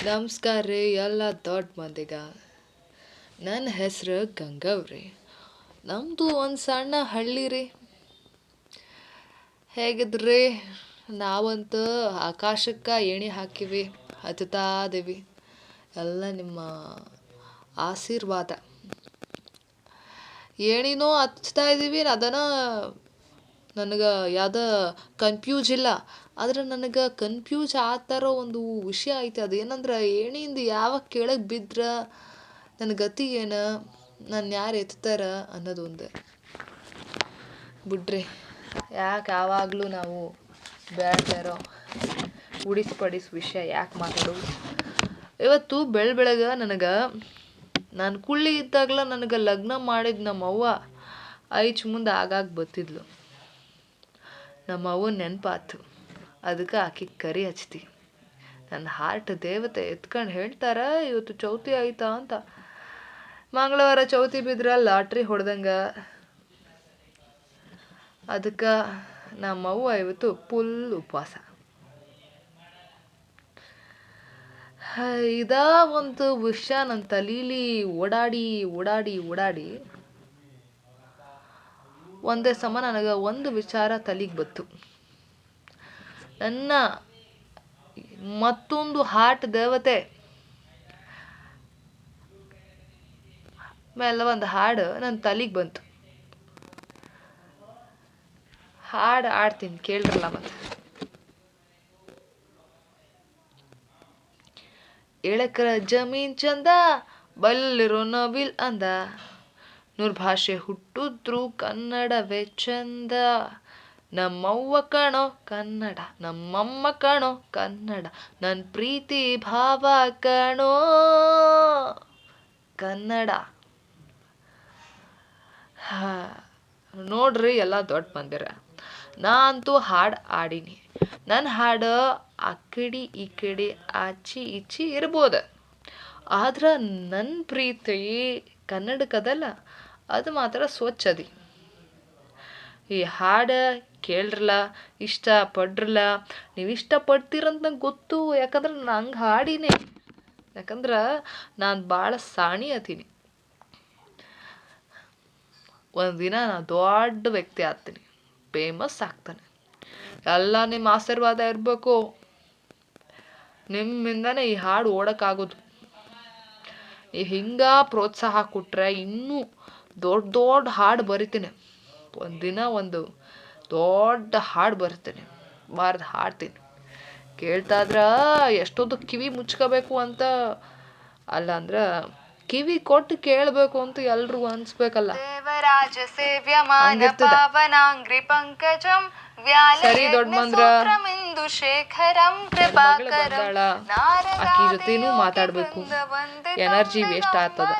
ನಮಸ್ಕಾರ ರೀ ಎಲ್ಲ ದೊಡ್ಡ ಮಂದಿಗ. ನನ್ನ ಹೆಸ್ರು ಗಂಗವ್ರಿ. ನಮ್ಮದು ಒಂದು ಸಣ್ಣ ಹಳ್ಳಿ ರೀ. ಹೇಗಿದ್ರಿ? ನಾವಂತೂ ಆಕಾಶಕ್ಕೆ ಏಣಿ ಹಾಕಿವಿ, ಹತ್ತುತ್ತಾ ಇದ್ದೀವಿ. ಎಲ್ಲ ನಿಮ್ಮ ಆಶೀರ್ವಾದ. ಏಣಿನೂ ಹಚ್ತಾ ಇದ್ದೀವಿ, ಅದನ್ನು ನನಗೆ ಯಾವುದೋ ಕನ್ಫ್ಯೂಸ್ ಇಲ್ಲ. ಆದ್ರೆ ನನಗೆ ಕನ್ಫ್ಯೂಸ್ ಆಗ್ತಾರೋ ಒಂದು ವಿಷಯ ಐತೆ. ಅದೇನಂದ್ರೆ ಏಣಿಯಿಂದ ಯಾವಾಗ ಕೆಳಗೆ ಬಿದ್ರೆ ನನ್ನ ಗತಿ ಏನು, ನನ್ನ ಯಾರು ಎತ್ತಾರ ಅನ್ನೋದು ಒಂದು. ಬಿಡ್ರಿ, ಯಾಕೆ ಯಾವಾಗಲೂ ನಾವು ಬೇಡ್ತಾರೋ ಉಡಿಸ್ ವಿಷಯ ಯಾಕೆ ಮಾತಾಡೋದು. ಇವತ್ತು ಬೆಳಗ್ಗೆ ನನಗೆ ನಾನು ಕುಳ್ಳಿ ಇದ್ದಾಗಲ ನನಗೆ ಲಗ್ನ ಮಾಡಿದ ನಮ್ಮವ್ವ ಐಚ್ ಮುಂದೆ ಆಗಾಗ ಬತ್ತಿದ್ಲು. ನಮ್ಮವ್ವ ನೆನಪಾತು. ಅದಕ್ಕೆ ಆಕೆ ಕರಿ ಹಚ್ತಿ. ನನ್ನ ಹಾರ್ಟ್ ದೇವತೆ ಎತ್ಕೊಂಡು ಹೇಳ್ತಾರೆ, ಇವತ್ತು ಚೌತಿ ಆಯ್ತಾ ಅಂತ. ಮಂಗಳವಾರ ಚೌತಿ ಬಿದ್ರೆ ಲಾಟ್ರಿ ಹೊಡೆದಂಗೆ. ಅದಕ್ಕೆ ನಮ್ಮವ್ವ ಇವತ್ತು ಫುಲ್ ಉಪವಾಸ. ಇದಾ ಒಂದು ವಿಷಯ ನನ್ನ ತಲೀಲಿ ಓಡಾಡಿ ಒಂದೇ ಸಮ ನನಗೆ ಒಂದು ವಿಚಾರ ತಲೆಗೆ ಬತ್ತು. ನನ್ನ ಮತ್ತೊಂದು ಹಾರ್ಟ್ ದೇವತೆ ಮೇಲೆ ಒಂದು ಹಾಡು ನನ್ನ ತಲೆಗೆ ಬಂತು. ಹಾಡು ಆಡ್ತೀನಿ ಕೇಳ್ರಲ್ಲ. ಮತ್ತೆ ಎಳಕರ ಜಮೀನ್ ಚಂದ, ಬಲ್ಲಿರೋ ನವಿಲ್ ಅಂದ, 100 ಭಾಷೆ ಹುಟ್ಟಿದ್ರು ಕನ್ನಡವೇ ಚಂದ. ನಮ್ಮವ್ವ ಕಣೋ ಕನ್ನಡ, ನಮ್ಮಮ್ಮ ಕಣೋ ಕನ್ನಡ, ನನ್ನ ಪ್ರೀತಿ ಭಾವ ಕಣೋ ಕನ್ನಡ. ನೋಡ್ರಿ ಎಲ್ಲ ದೊಡ್ಡ ಮಂದಿರ, ನಾ ಅಂತೂ ಹಾಡು ಆಡೀನಿ. ನನ್ನ ಹಾಡು ಆ ಕಡೆ ಈ ಕಡೆ ಆಚೆ ಈಚೆ ಇರ್ಬೋದು, ಆದ್ರೆ ನನ್ನ ಪ್ರೀತಿ ಕನ್ನಡಕ್ಕದಲ್ಲ, ಅದು ಮಾತ್ರ ಸ್ವಚ್ಛದಿ. ಈ ಹಾಡು ಕೇಳ್ರಲ್ಲ, ಇಷ್ಟಪಡ್ರಲ್ಲ. ನೀವು ಇಷ್ಟಪಡ್ತೀರಂತ ನಂಗೆ ಗೊತ್ತು, ಯಾಕಂದ್ರೆ ನಾನು ಹಂಗೆ ಹಾಡೀನಿ. ಯಾಕಂದ್ರೆ ನಾನು ಭಾಳ ಸಾಣಿ ಅತೀನಿ. ಒಂದಿನ ನಾನು ದೊಡ್ಡ ವ್ಯಕ್ತಿ ಆಗ್ತೀನಿ, ಫೇಮಸ್ ಆಗ್ತಾನೆ. ಎಲ್ಲ ನಿಮ್ಮ ಆಶೀರ್ವಾದ ಇರಬೇಕು. ನಿಮ್ಮಿಂದನೇ ಈ ಹಾಡು ಓಡೋಕ್ಕಾಗೋದು. ನೀವು ಹಿಂಗೆ ಪ್ರೋತ್ಸಾಹ ಕೊಟ್ಟರೆ ಇನ್ನೂ ದೊಡ್ಡ ಹಾಡು ಬರಿತೀನಿ. ಒಂದಿನ ಒಂದು ದೊಡ್ಡ ಹಾಡು ಬರಿತೀನಿ, ಹಾಡ್ತೀನಿ. ಕೇಳ್ತಾದ್ರೆ ಎಷ್ಟೊಂದು ಕಿವಿ ಮುಚ್ಕೋಬೇಕು ಅಂತ ಅಲ್ಲ, ಅಂದ್ರೆ ಕಿವಿ ಕೊಟ್ಟು ಕೇಳಬೇಕು ಅಂತ ಎಲ್ರಿಗೂ ಅನ್ಸ್ಬೇಕಲ್ಲ. ಸರಿ ದೊಡ್ಡ ಮಂದ್ರ ಆಕಿ ಜೊತೆನೂ ಮಾತಾಡ್ಬೇಕು, ಎನರ್ಜಿ ವೇಸ್ಟ್ ಆಗ್ತದ.